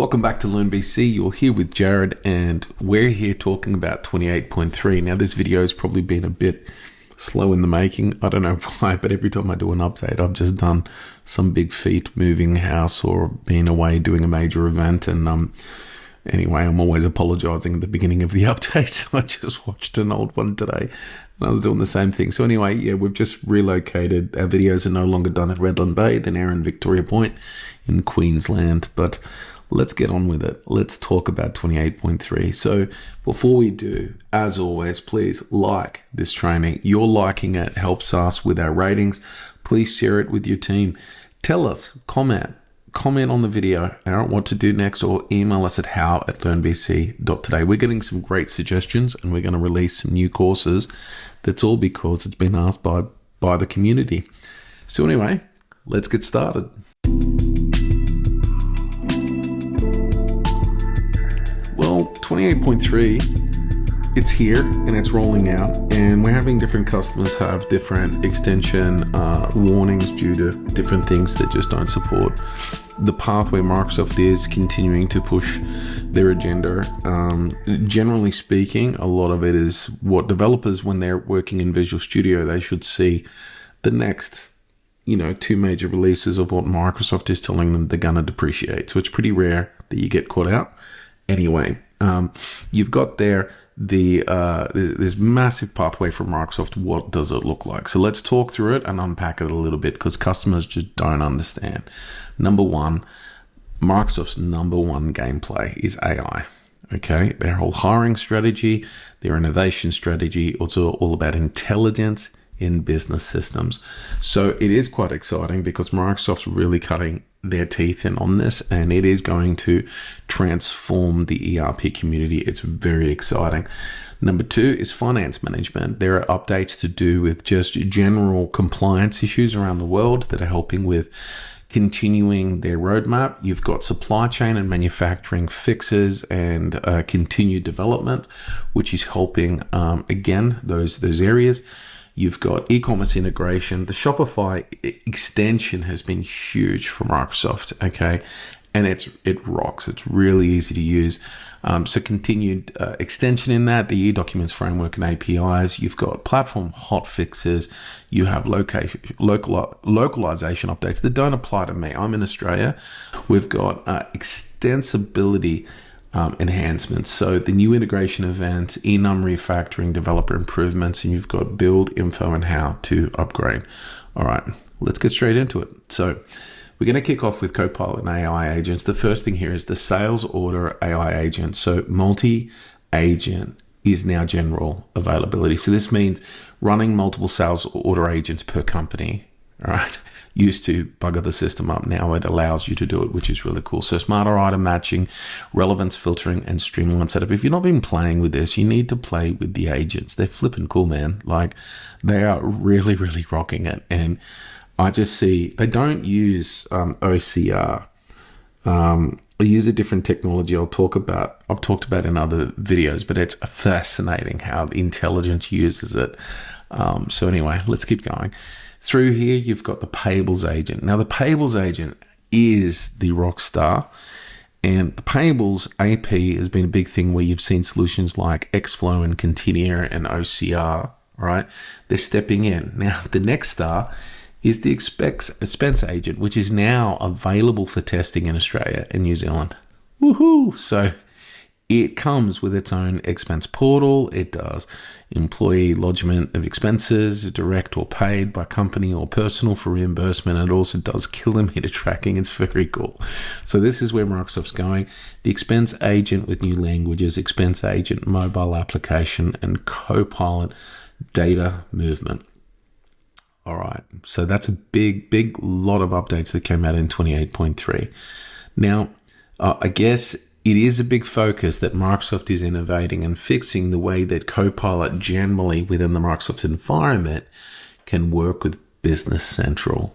Welcome back to LearnBC. You're here with Jared, and we're here talking about 28.3. Now, this video has probably been a bit slow in the making. I don't know why, but every time I do an update, I've just done some big feat, moving house or being away doing a major event. And anyway, I'm always apologizing at the beginning of the update. I just watched an old one today, and I was doing the same thing. So anyway, yeah, we've just relocated. Our videos are no longer done at Redland Bay. They're now in Victoria Point in Queensland. But let's get on with it. Let's talk about 28.3. So before we do, as always, please like this training. Your liking it helps us with our ratings. Please share it with your team. Tell us, comment on the video, what to do next, or email us at how@learnbc.today. We're getting some great suggestions, and we're going to release some new courses. That's all because it's been asked by the community. So anyway, let's get started. Well, 28.3, it's here and it's rolling out, and we're having different customers have different extension warnings due to different things that just don't support the path where Microsoft is continuing to push their agenda. Generally speaking, a lot of it is what developers, when they're working in Visual Studio, they should see the next two major releases of what Microsoft is telling them they're going to depreciate. So it's pretty rare that you get caught out. Anyway, you've got there this massive pathway from Microsoft. What does it look like? So let's talk through it and unpack it a little bit, because customers just don't understand. Number one, Microsoft's number one gameplay is AI. Okay, their whole hiring strategy, their innovation strategy, also all about intelligence in business systems. So it is quite exciting because Microsoft's really cutting their teeth in on this, and it is going to transform the ERP community. It's very exciting. Number two is finance management. There are updates to do with just general compliance issues around the world that are helping with continuing their roadmap. You've got supply chain and manufacturing fixes and continued development, which is helping again those areas. You've got ecommerce integration. The Shopify extension has been huge for Microsoft, okay? And it rocks. It's really easy to use. So continued extension in that, the e-documents framework and APIs. You've got platform hotfixes. You have localization updates that don't apply to me. I'm in Australia. We've got extensibility enhancements. So the new integration events, enum refactoring, developer improvements, and you've got build info and how to upgrade. All right, let's get straight into it. So we're going to kick off with Copilot and AI agents. The first thing here is the sales order AI agent. So multi-agent is now general availability. So this means running multiple sales order agents per company. All right, used to bugger the system up. Now it allows you to do it, which is really cool. So smarter item matching, relevance filtering, and streamlined setup. If you've not been playing with this, you need to play with the agents. They're flipping cool, man. Like, they are really, really rocking it. And I just see they don't use OCR. They use a different technology I've talked about in other videos, but it's fascinating how intelligence uses it. So anyway, let's keep going. Through here, you've got the Payables Agent. Now, the Payables Agent is the rock star, and the Payables AP has been a big thing where you've seen solutions like Xflow and Continia and OCR, right? They're stepping in. Now, the next star is the Expense Agent, which is now available for testing in Australia and New Zealand. Woohoo! So it comes with its own expense portal. It does employee lodgement of expenses, direct or paid by company or personal for reimbursement. It also does kilometer tracking. It's very cool. So this is where Microsoft's going. The Expense Agent with new languages, Expense Agent mobile application, and Copilot data movement. All right. So that's a big lot of updates that came out in 28.3. Now, I guess it is a big focus that Microsoft is innovating and fixing the way that Copilot generally within the Microsoft environment can work with Business Central.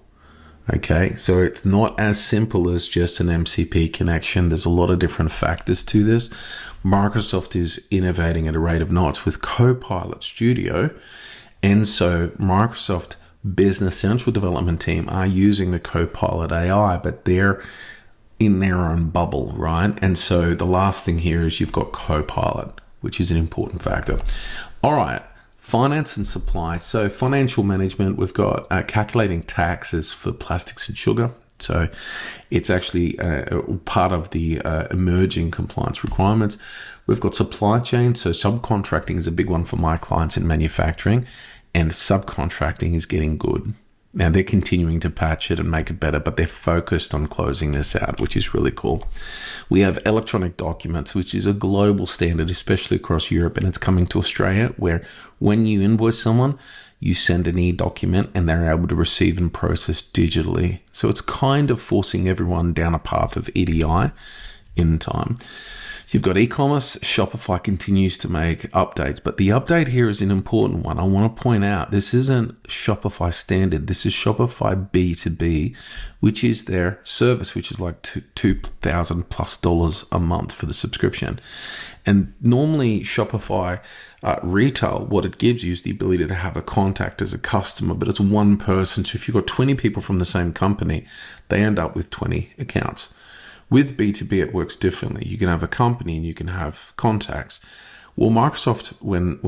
Okay, so it's not as simple as just an MCP connection. There's a lot of different factors to this. Microsoft is innovating at a rate of knots with Copilot Studio. And so Microsoft Business Central development team are using the Copilot AI, but they're in their own bubble, right? And so the last thing here is you've got Copilot, which is an important factor. All right, finance and supply. So financial management, we've got calculating taxes for plastics and sugar. So it's actually part of the emerging compliance requirements. We've got supply chain. So subcontracting is a big one for my clients in manufacturing, and subcontracting is getting good. Now they're continuing to patch it and make it better, but they're focused on closing this out, which is really cool. We have electronic documents, which is a global standard, especially across Europe, and it's coming to Australia, where when you invoice someone, you send an e-document and they're able to receive and process digitally. So it's kind of forcing everyone down a path of EDI in time. You've got e-commerce. Shopify continues to make updates, but the update here is an important one. I want to point out this isn't Shopify standard. This is Shopify B2B, which is their service, which is like $2,000+ a month for the subscription. And normally Shopify retail, what it gives you is the ability to have a contact as a customer, but it's one person. So if you've got 20 people from the same company, they end up with 20 accounts. With B2B, it works differently. You can have a company and you can have contacts. Well, Microsoft, when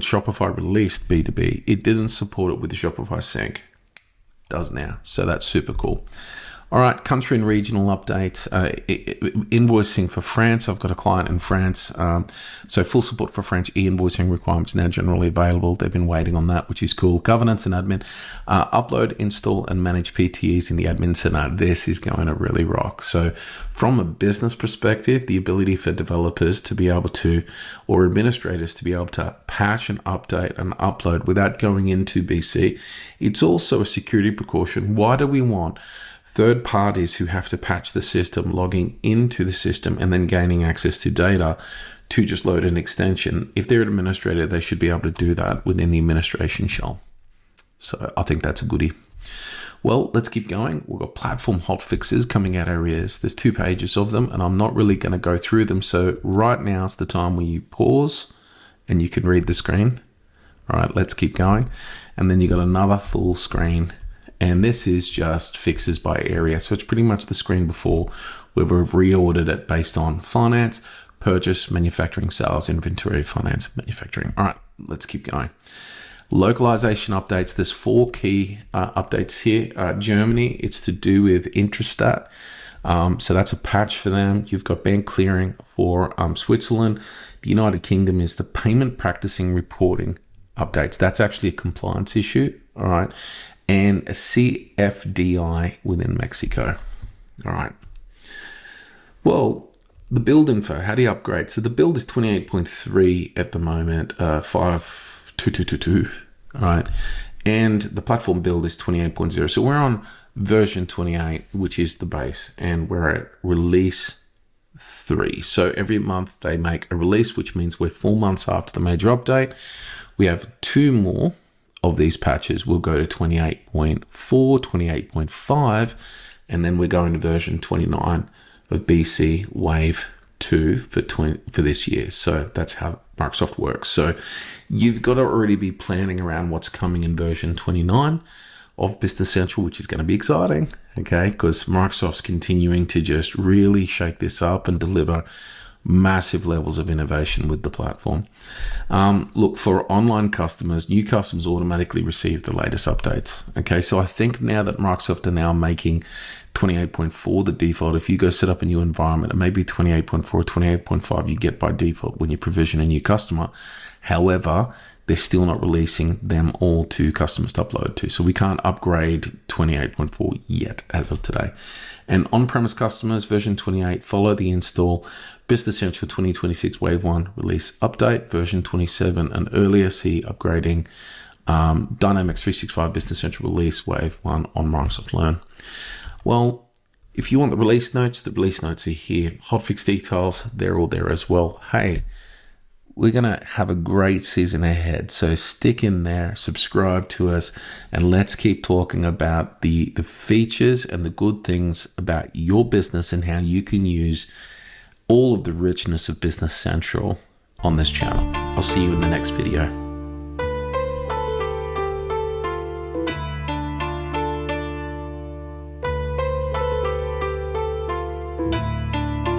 Shopify released B2B, it didn't support it with the Shopify Sync. It does now. So that's super cool. All right, country and regional update. Invoicing for France. I've got a client in France. So full support for French e-invoicing requirements now generally available. They've been waiting on that, which is cool. Governance and admin. Upload, install, and manage PTEs in the admin center. This is going to really rock. So from a business perspective, the ability for developers to be able to, or administrators to be able to patch and update and upload without going into BC. It's also a security precaution. Why do we want third parties who have to patch the system logging into the system and then gaining access to data to just load an extension? If they're an administrator, they should be able to do that within the administration shell. So I think that's a goodie. Well, let's keep going. We've got platform hotfixes coming out our ears. There's 2 pages of them, and I'm not really going to go through them. So right now is the time where you pause and you can read the screen. All right, let's keep going. And then you got another full screen. And this is just fixes by area. So it's pretty much the screen before, where we've reordered it based on finance, purchase, manufacturing, sales, inventory, finance, manufacturing. All right, let's keep going. Localization updates. There's 4 key updates here. Germany, it's to do with Intrastat. So that's a patch for them. You've got bank clearing for Switzerland. The United Kingdom is the payment practicing reporting updates. That's actually a compliance issue. All right. And a CFDI within Mexico. All right. Well, the build info, how do you upgrade? So the build is 28.3 at the moment, 5.2.2.2.2. All right. And the platform build is 28.0. So we're on version 28, which is the base, and we're at release 3. So every month they make a release, which means we're 4 months after the major update. We have 2 more of these patches. We'll go to 28.4, 28.5, and then we're going to version 29 of BC Wave 2 for this year. So that's how Microsoft works. So you've got to already be planning around what's coming in version 29 of Business Central, which is going to be exciting, okay? Because Microsoft's continuing to just really shake this up and deliver massive levels of innovation with the platform. Look, for online customers, new customers automatically receive the latest updates. Okay, so I think now that Microsoft are now making 28.4 the default, if you go set up a new environment, it may be 28.4, 28.5 you get by default when you provision a new customer. However, they're still not releasing them all to customers to upload to. So we can't upgrade 28.4 yet as of today. And on-premise customers, version 28, follow the install. Business Central 2026 Wave 1 release update, version 27 and earlier, see upgrading Dynamics 365 Business Central release Wave 1 on Microsoft Learn. Well, if you want the release notes are here. Hotfix details, they're all there as well. Hey, we're going to have a great season ahead. So stick in there, subscribe to us, and let's keep talking about the features and the good things about your business and how you can use all of the richness of Business Central on this channel. I'll see you in the next video.